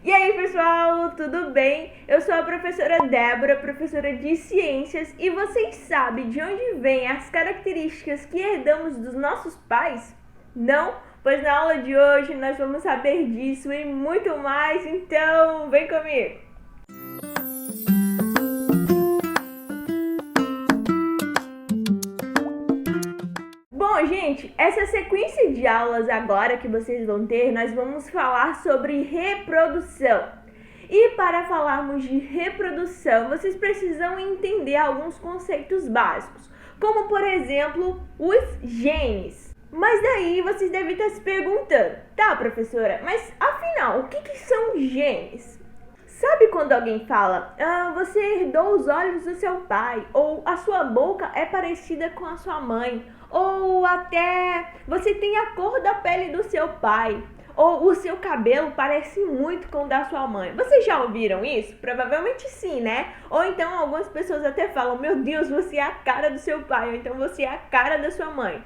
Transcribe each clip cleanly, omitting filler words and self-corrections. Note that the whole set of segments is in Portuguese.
E aí, pessoal, tudo bem? Eu sou a professora Débora, professora de ciências, e vocês sabem de onde vêm as características que herdamos dos nossos pais? Não? Pois na aula de hoje nós vamos saber disso e muito mais, então vem comigo! Bom, gente, essa sequência de aulas agora que vocês vão ter, nós vamos falar sobre reprodução. E para falarmos de reprodução, vocês precisam entender alguns conceitos básicos, como por exemplo, os genes. Mas daí vocês devem estar se perguntando, tá, professora, mas afinal, o que são genes? Sabe quando alguém fala, você herdou os olhos do seu pai, ou a sua boca é parecida com a sua mãe, ou até você tem a cor da pele do seu pai, ou o seu cabelo parece muito com o da sua mãe. Vocês já ouviram isso? Provavelmente sim, né? Ou então algumas pessoas até falam, meu Deus, você é a cara do seu pai, ou então você é a cara da sua mãe.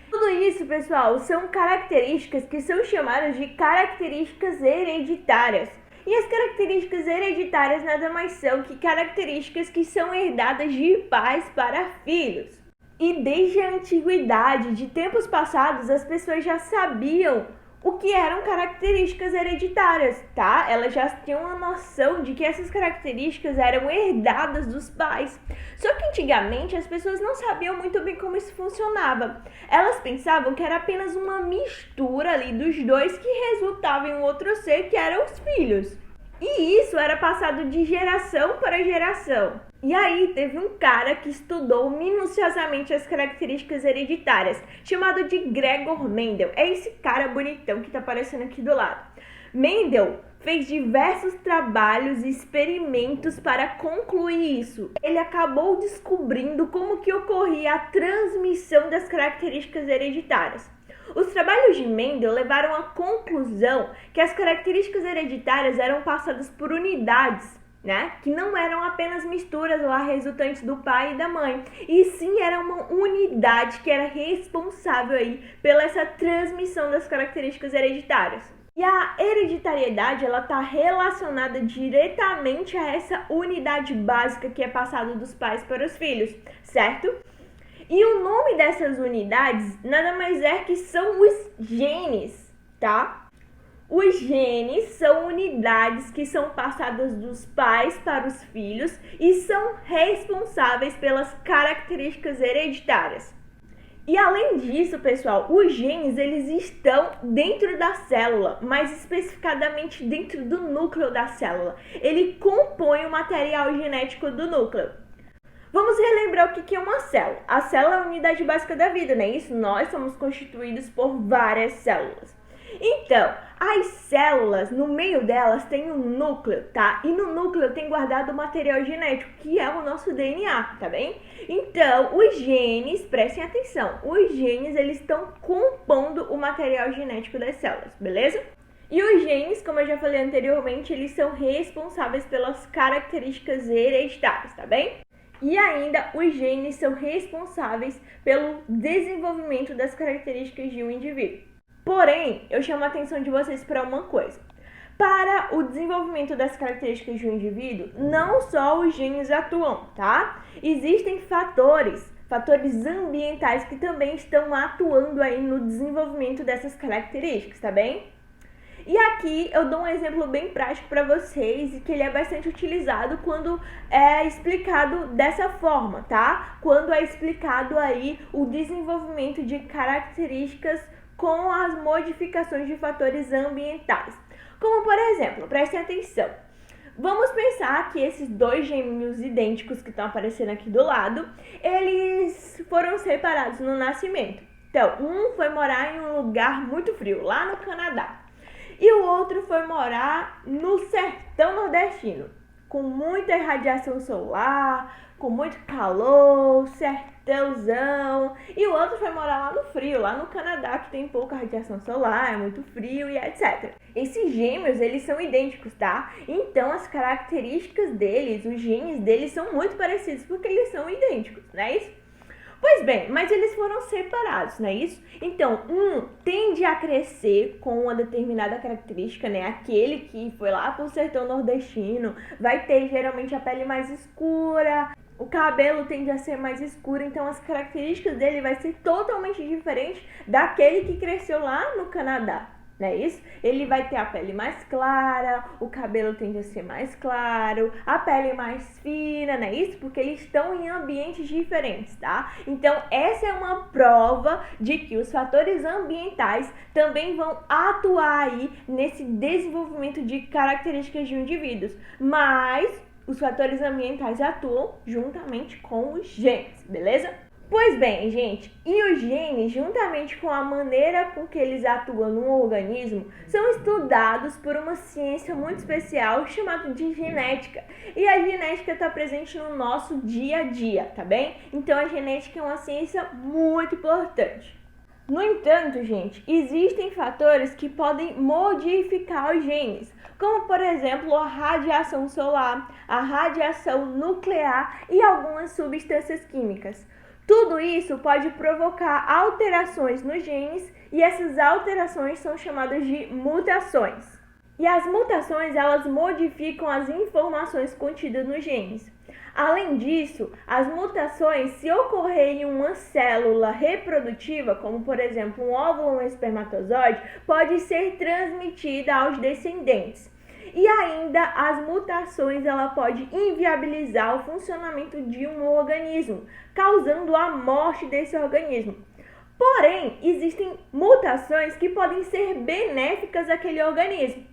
Tudo isso, pessoal, são características que são chamadas de características hereditárias. E as características hereditárias nada mais são que características que são herdadas de pais para filhos. E desde a antiguidade, de tempos passados, as pessoas já sabiam o que eram características hereditárias, tá? Elas já tinham uma noção de que essas características eram herdadas dos pais. Só que antigamente as pessoas não sabiam muito bem como isso funcionava. Elas pensavam que era apenas uma mistura ali dos dois que resultava em um outro ser, que eram os filhos. E isso era passado de geração para geração. E aí teve um cara que estudou minuciosamente as características hereditárias, chamado de Gregor Mendel. É esse cara bonitão que está aparecendo aqui do lado. Mendel fez diversos trabalhos e experimentos para concluir isso. Ele acabou descobrindo como que ocorria a transmissão das características hereditárias. Os trabalhos de Mendel levaram à conclusão que as características hereditárias eram passadas por unidades, né? Que não eram apenas misturas lá resultantes do pai e da mãe, e sim era uma unidade que era responsável aí pela essa transmissão das características hereditárias. E a hereditariedade, ela está relacionada diretamente a essa unidade básica que é passada dos pais para os filhos, certo? E o nome dessas unidades nada mais é que são os genes, tá? Os genes são unidades que são passadas dos pais para os filhos e são responsáveis pelas características hereditárias. E além disso, pessoal, os genes eles estão dentro da célula, mais especificadamente dentro do núcleo da célula. Ele compõe o material genético do núcleo. Vamos relembrar o que é uma célula. A célula é a unidade básica da vida, não é isso? Nós somos constituídos por várias células. Então, as células, no meio delas tem um núcleo, tá? E no núcleo tem guardado o material genético, que é o nosso DNA, tá bem? Então, os genes, prestem atenção, os genes eles estão compondo o material genético das células, beleza? E os genes, como eu já falei anteriormente, eles são responsáveis pelas características hereditárias, tá bem? E ainda, os genes são responsáveis pelo desenvolvimento das características de um indivíduo. Porém, eu chamo a atenção de vocês para uma coisa. Para o desenvolvimento das características de um indivíduo, não só os genes atuam, tá? Existem fatores ambientais que também estão atuando aí no desenvolvimento dessas características, tá bem? E aqui eu dou um exemplo bem prático para vocês e que ele é bastante utilizado quando é explicado dessa forma, tá? Quando é explicado aí o desenvolvimento de características com as modificações de fatores ambientais. Como por exemplo, prestem atenção. Vamos pensar que esses dois gêmeos idênticos que estão aparecendo aqui do lado, eles foram separados no nascimento. Então, um foi morar em um lugar muito frio, lá no Canadá. E o outro foi morar no sertão nordestino, com muita irradiação solar, com muito calor, sertãozão. E o outro foi morar lá no frio, lá no Canadá, que tem pouca radiação solar, é muito frio e etc. Esses gêmeos, eles são idênticos, tá? Então, as características deles, os genes deles são muito parecidos, porque eles são idênticos, não é isso? Pois bem, mas eles foram separados, não é isso? Então, um tende a crescer com uma determinada característica, né? Aquele que foi lá pro sertão nordestino vai ter geralmente a pele mais escura, o cabelo tende a ser mais escuro, então as características dele vai ser totalmente diferente daquele que cresceu lá no Canadá. Não é isso? Ele vai ter a pele mais clara, o cabelo tende a ser mais claro, a pele mais fina, não é isso? Porque eles estão em ambientes diferentes, tá? Então, essa é uma prova de que os fatores ambientais também vão atuar aí nesse desenvolvimento de características de indivíduos. Mas os fatores ambientais atuam juntamente com os genes, beleza? Pois bem, gente, e os genes, juntamente com a maneira com que eles atuam no organismo, são estudados por uma ciência muito especial chamada de genética. E a genética está presente no nosso dia a dia, tá bem? Então a genética é uma ciência muito importante. No entanto, gente, existem fatores que podem modificar os genes, como por exemplo a radiação solar, a radiação nuclear e algumas substâncias químicas. Tudo isso pode provocar alterações nos genes e essas alterações são chamadas de mutações. E as mutações, elas modificam as informações contidas nos genes. Além disso, as mutações, se ocorrerem em uma célula reprodutiva, como por exemplo um óvulo ou um espermatozoide, pode ser transmitida aos descendentes. E ainda as mutações ela pode inviabilizar o funcionamento de um organismo, causando a morte desse organismo. Porém, existem mutações que podem ser benéficas àquele organismo.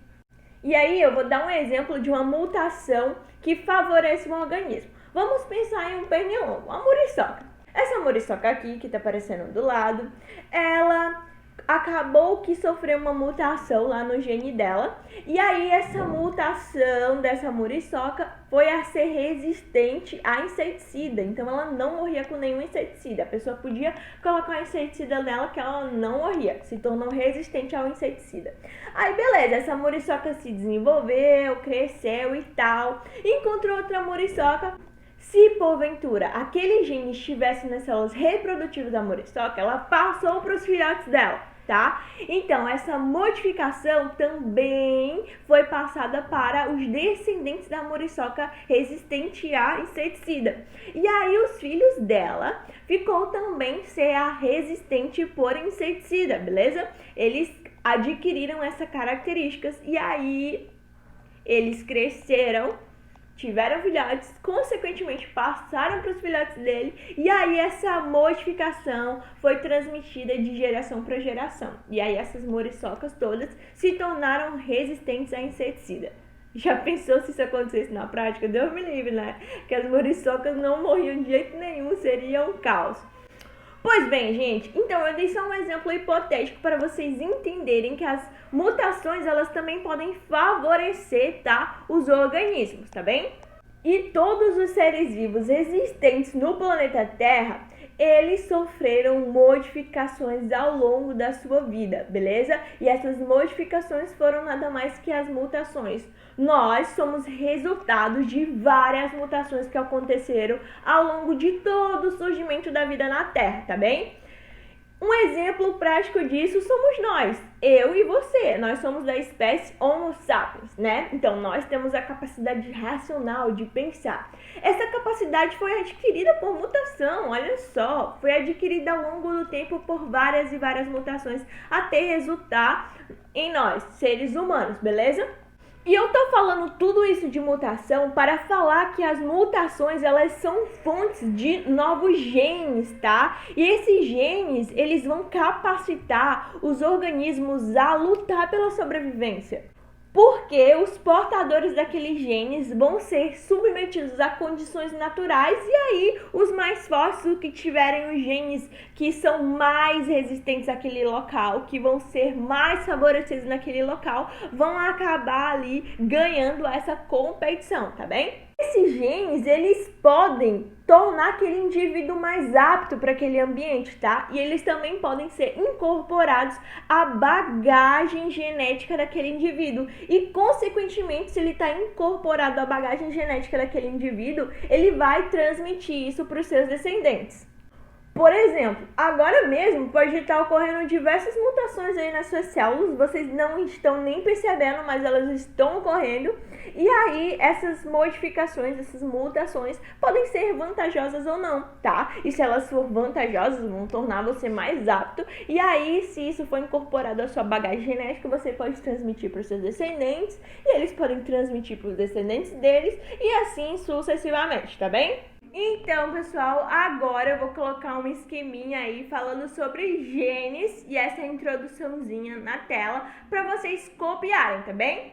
E aí eu vou dar um exemplo de uma mutação que favorece um organismo. Vamos pensar em um pernilongo, uma muriçoca. Essa muriçoca aqui, que está aparecendo do lado, ela acabou que sofreu uma mutação lá no gene dela. E aí essa mutação dessa muriçoca foi a ser resistente a inseticida. Então ela não morria com nenhum inseticida. A pessoa podia colocar um inseticida nela que ela não morria. Se tornou resistente ao inseticida. Aí beleza, essa muriçoca se desenvolveu, cresceu e tal. Encontrou outra muriçoca. Se porventura aquele gene estivesse nas células reprodutivas da muriçoca, ela passou para os filhotes dela. Tá? Então, essa modificação também foi passada para os descendentes da muriçoca resistente a inseticida. E aí, os filhos dela ficou também ser a resistente por inseticida, beleza? Eles adquiriram essas características e aí eles cresceram, tiveram filhotes, consequentemente passaram para os filhotes dele, e aí essa modificação foi transmitida de geração para geração. E aí essas muriçocas todas se tornaram resistentes a inseticida. Já pensou se isso acontecesse na prática? Deus me livre, né? Que as muriçocas não morriam de jeito nenhum, seria um caos. Pois bem, gente, então eu dei só um exemplo hipotético para vocês entenderem que as mutações, elas também podem favorecer, tá, os organismos, tá bem? E todos os seres vivos existentes no planeta Terra, eles sofreram modificações ao longo da sua vida, beleza? E essas modificações foram nada mais que as mutações. Nós somos resultados de várias mutações que aconteceram ao longo de todo o surgimento da vida na Terra, tá bem? Um exemplo prático disso somos nós, eu e você. Nós somos da espécie Homo sapiens, né? Então, nós temos a capacidade racional de pensar. Essa capacidade foi adquirida por mutação, olha só. Foi adquirida ao longo do tempo por várias e várias mutações até resultar em nós, seres humanos, beleza? E eu tô falando tudo isso de mutação para falar que as mutações, elas são fontes de novos genes, tá? E esses genes, eles vão capacitar os organismos a lutar pela sobrevivência. Porque os portadores daqueles genes vão ser submetidos a condições naturais e aí os mais fortes, os que tiverem os genes que são mais resistentes àquele local, que vão ser mais favorecidos naquele local, vão acabar ali ganhando essa competição, tá bem? Esses genes, eles podem tornar aquele indivíduo mais apto para aquele ambiente, tá? E eles também podem ser incorporados à bagagem genética daquele indivíduo. E, consequentemente, se ele está incorporado à bagagem genética daquele indivíduo, ele vai transmitir isso para os seus descendentes. Por exemplo, agora mesmo pode estar ocorrendo diversas mutações aí nas suas células, vocês não estão nem percebendo, mas elas estão ocorrendo. E aí essas modificações, essas mutações podem ser vantajosas ou não, tá? E se elas for vantajosas, vão tornar você mais apto. E aí, se isso for incorporado à sua bagagem genética, você pode transmitir para os seus descendentes, e eles podem transmitir para os descendentes deles, e assim sucessivamente, tá bem? Então, pessoal, agora eu vou colocar um esqueminha aí falando sobre genes e essa introduçãozinha na tela para vocês copiarem, tá bem?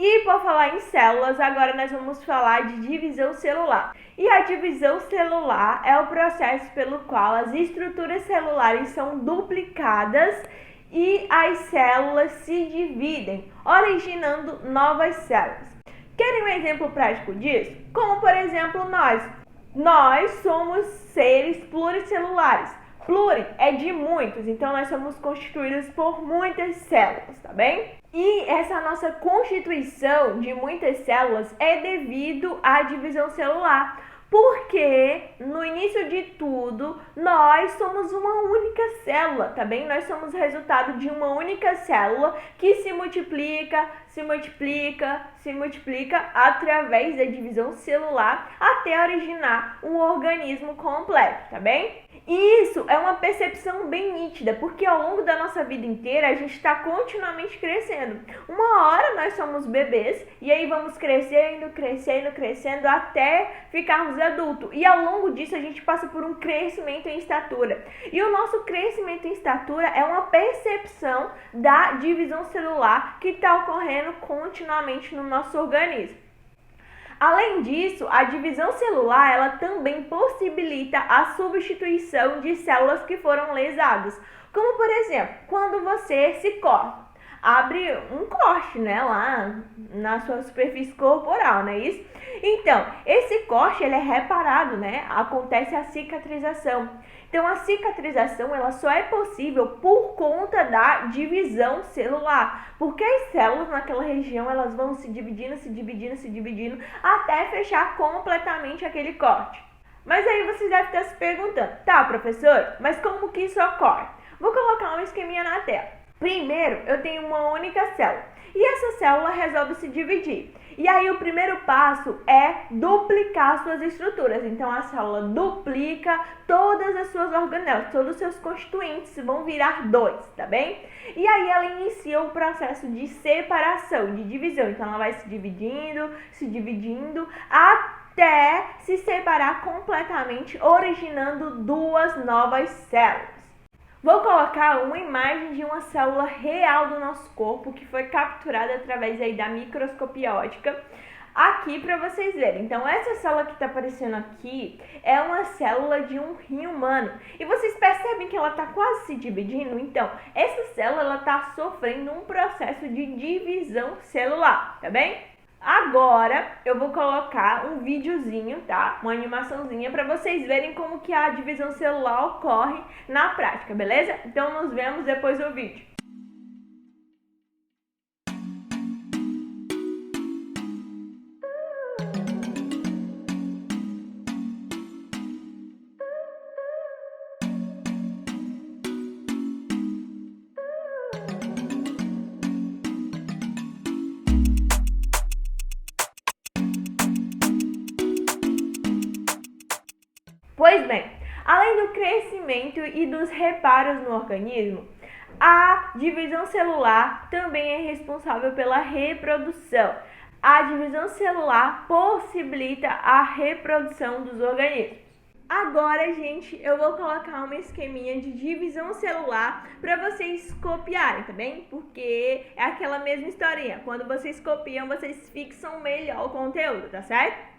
E por falar em células, agora nós vamos falar de divisão celular. E a divisão celular é o processo pelo qual as estruturas celulares são duplicadas e as células se dividem, originando novas células. Querem um exemplo prático disso? Como, por exemplo, nós. Nós somos seres pluricelulares. Pluri é de muitos, então nós somos constituídos por muitas células, tá bem? E essa nossa constituição de muitas células é devido à divisão celular. Porque no início de tudo, nós somos uma única célula, tá bem? Nós somos resultado de uma única célula que se multiplica, se multiplica, se multiplica através da divisão celular até originar um organismo completo, tá bem? E isso é uma percepção bem nítida, porque ao longo da nossa vida inteira a gente está continuamente crescendo. Uma hora nós somos bebês e aí vamos crescendo, crescendo, crescendo até ficarmos adultos. E ao longo disso a gente passa por um crescimento em estatura. E o nosso crescimento em estatura é uma percepção da divisão celular que está ocorrendo continuamente no nosso organismo. Além disso, a divisão celular ela também possibilita a substituição de células que foram lesadas. Como, por exemplo, quando você se corta, abre um corte, né, lá na sua superfície corporal, não é isso? Então, esse corte ele é reparado, né? Acontece a cicatrização. Então, a cicatrização ela só é possível por conta da divisão celular, porque as células naquela região elas vão se dividindo, se dividindo, se dividindo até fechar completamente aquele corte. Mas aí vocês devem estar se perguntando, tá, professor, mas como que isso ocorre? Vou colocar um esqueminha na tela. Primeiro, eu tenho uma única célula e essa célula resolve se dividir. E aí o primeiro passo é duplicar suas estruturas. Então a célula duplica todas as suas organelas, todos os seus constituintes vão virar 2, tá bem? E aí ela inicia o processo de separação, de divisão. Então ela vai se dividindo até se separar completamente, originando 2 novas células. Vou colocar uma imagem de uma célula real do nosso corpo que foi capturada através aí da microscopia óptica aqui para vocês verem. Então essa célula que está aparecendo aqui é uma célula de um rim humano. E vocês percebem que ela está quase se dividindo? Então essa célula está sofrendo um processo de divisão celular, tá bem? Agora eu vou colocar um videozinho, tá? Uma animaçãozinha para vocês verem como que a divisão celular ocorre na prática, beleza? Então nos vemos depois do vídeo. Pois bem, além do crescimento e dos reparos no organismo, a divisão celular também é responsável pela reprodução. A divisão celular possibilita a reprodução dos organismos. Agora, gente, eu vou colocar uma esqueminha de divisão celular para vocês copiarem, tá bem? Porque é aquela mesma historinha. Quando vocês copiam, vocês fixam melhor o conteúdo, tá certo?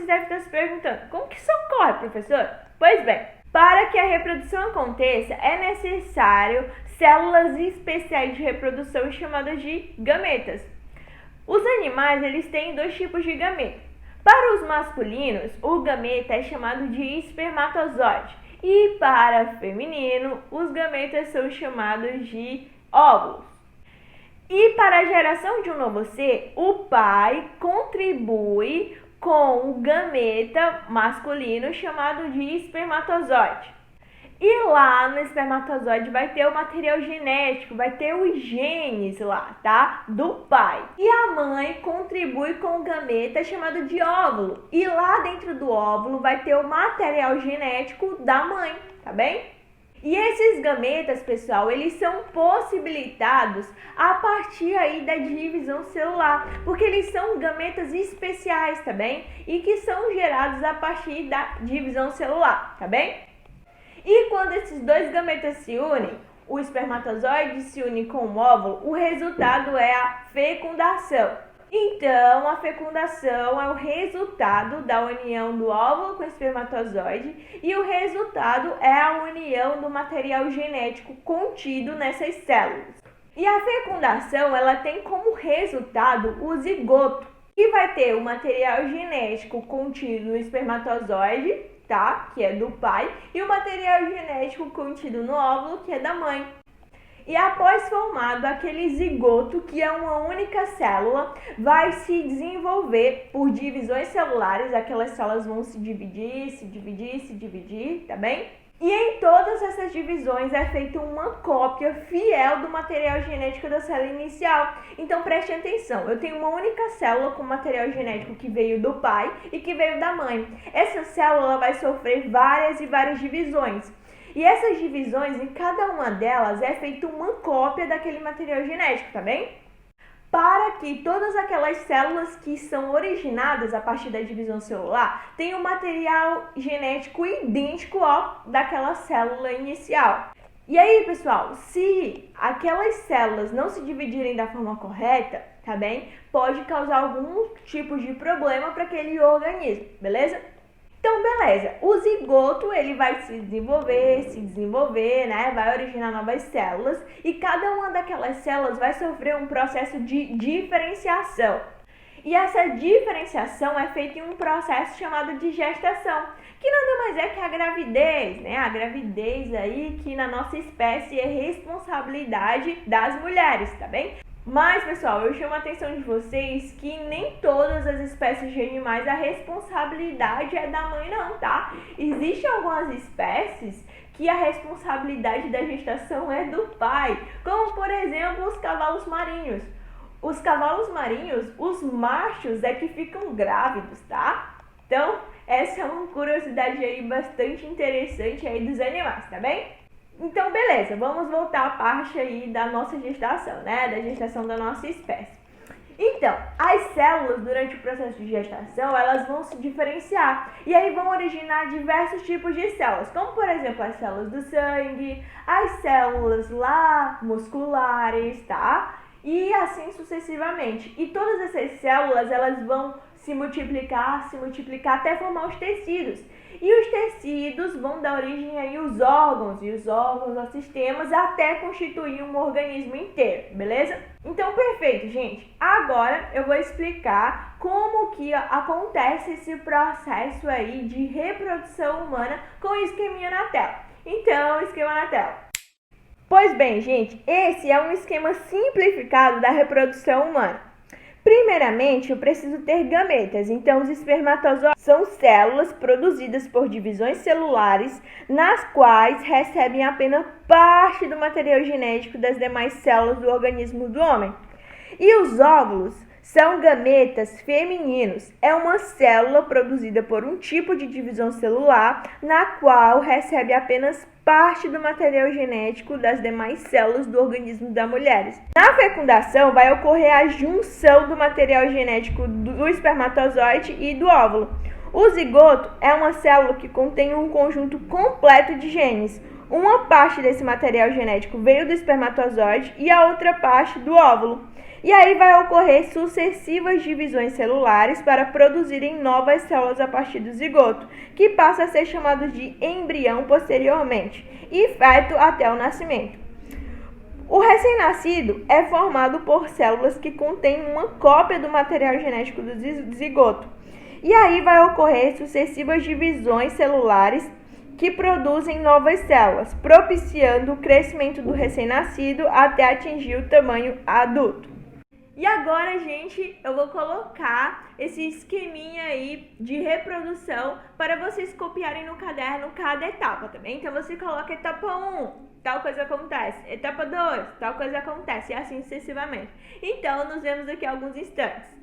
devem estar se perguntando, como que isso ocorre, professor? Pois bem, para que a reprodução aconteça, é necessário células especiais de reprodução chamadas de gametas. Os animais, eles têm dois tipos de gameta. Para os masculinos, o gameta é chamado de espermatozoide. E para feminino, os gametas são chamados de óvulos. E para a geração de um novo ser, o pai contribui com o gameta masculino chamado de espermatozoide. E lá no espermatozoide vai ter o material genético, vai ter os genes lá, tá? Do pai. E a mãe contribui com o gameta chamado de óvulo. E lá dentro do óvulo vai ter o material genético da mãe, tá bem? E esses gametas, pessoal, eles são possibilitados a partir aí da divisão celular, porque eles são gametas especiais, tá bem? E que são gerados a partir da divisão celular, tá bem? E quando esses dois gametas se unem, o espermatozoide se une com o óvulo, o resultado é a fecundação. Então, a fecundação é o resultado da união do óvulo com o espermatozoide e o resultado é a união do material genético contido nessas células. E a fecundação, ela tem como resultado o zigoto, que vai ter o material genético contido no espermatozoide, tá? Que é do pai, e o material genético contido no óvulo, que é da mãe. E após formado aquele zigoto, que é uma única célula, vai se desenvolver por divisões celulares, aquelas células vão se dividir, tá bem? E em todas essas divisões é feita uma cópia fiel do material genético da célula inicial. Então preste atenção, eu tenho uma única célula com material genético que veio do pai e que veio da mãe. Essa célula vai sofrer várias e várias divisões. E essas divisões, em cada uma delas, é feita uma cópia daquele material genético, tá bem? Para que todas aquelas células que são originadas a partir da divisão celular tenham um material genético idêntico ao daquela célula inicial. E aí, pessoal, se aquelas células não se dividirem da forma correta, tá bem? Pode causar algum tipo de problema para aquele organismo, beleza? Então, beleza, o zigoto ele vai se desenvolver, né? Vai originar novas células e cada uma daquelas células vai sofrer um processo de diferenciação. E essa diferenciação é feita em um processo chamado de gestação, que nada mais é que a gravidez, né? A gravidez aí que na nossa espécie é responsabilidade das mulheres, tá bem? Mas, pessoal, eu chamo a atenção de vocês que nem todas as espécies de animais a responsabilidade é da mãe não, tá? Existem algumas espécies que a responsabilidade da gestação é do pai, como, por exemplo, os cavalos marinhos. Os cavalos marinhos, os machos é que ficam grávidos, tá? Então, essa é uma curiosidade aí bastante interessante aí dos animais, tá bem? Então, beleza, vamos voltar à parte aí da nossa gestação, né? Da gestação da nossa espécie. Então, as células, durante o processo de gestação, elas vão se diferenciar. E aí vão originar diversos tipos de células, como, por exemplo, as células do sangue, as células lá musculares, tá? E assim sucessivamente. E todas essas células, elas vão se multiplicar até formar os tecidos. E os tecidos vão dar origem aí aos órgãos, e os órgãos aos sistemas, até constituir um organismo inteiro, beleza? Então, perfeito, gente. Agora eu vou explicar como que acontece esse processo aí de reprodução humana com o esqueminha na tela. Então, esquema na tela. Pois bem, gente, esse é um esquema simplificado da reprodução humana. Primeiramente, eu preciso ter gametas, então os espermatozoides são células produzidas por divisões celulares, nas quais recebem apenas parte do material genético das demais células do organismo do homem. E os óvulos são gametas femininos. É uma célula produzida por um tipo de divisão celular, na qual recebe apenas parte do material genético das demais células do organismo das mulheres. Na fecundação, vai ocorrer a junção do material genético do espermatozoide e do óvulo. O zigoto é uma célula que contém um conjunto completo de genes. Uma parte desse material genético veio do espermatozoide e a outra parte do óvulo. E aí vai ocorrer sucessivas divisões celulares para produzirem novas células a partir do zigoto, que passa a ser chamado de embrião posteriormente, e feto até o nascimento. O recém-nascido é formado por células que contêm uma cópia do material genético do zigoto. E aí vai ocorrer sucessivas divisões celulares que produzem novas células, propiciando o crescimento do recém-nascido até atingir o tamanho adulto. E agora, gente, eu vou colocar esse esqueminha aí de reprodução para vocês copiarem no caderno cada etapa, tá bem? Então você coloca etapa 1, tal coisa acontece, etapa 2, tal coisa acontece, e assim sucessivamente. Então, nos vemos daqui a alguns instantes.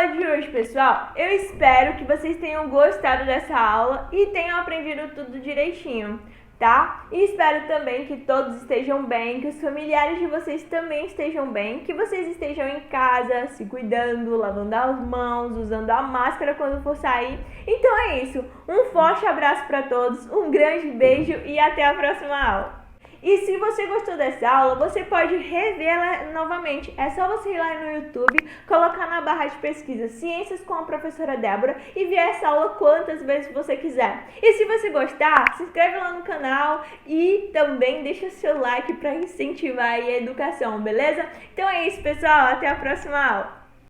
De hoje, pessoal. Eu espero que vocês tenham gostado dessa aula e tenham aprendido tudo direitinho, tá? E espero também que todos estejam bem, que os familiares de vocês também estejam bem, que vocês estejam em casa, se cuidando, lavando as mãos, usando a máscara quando for sair. Então é isso. Um forte abraço para todos, um grande beijo e até a próxima aula. E se você gostou dessa aula, você pode revê-la novamente. É só você ir lá no YouTube, colocar na barra de pesquisa Ciências com a Professora Débora e ver essa aula quantas vezes você quiser. E se você gostar, se inscreve lá no canal e também deixa seu like para incentivar aí a educação, beleza? Então é isso, pessoal. Até a próxima aula.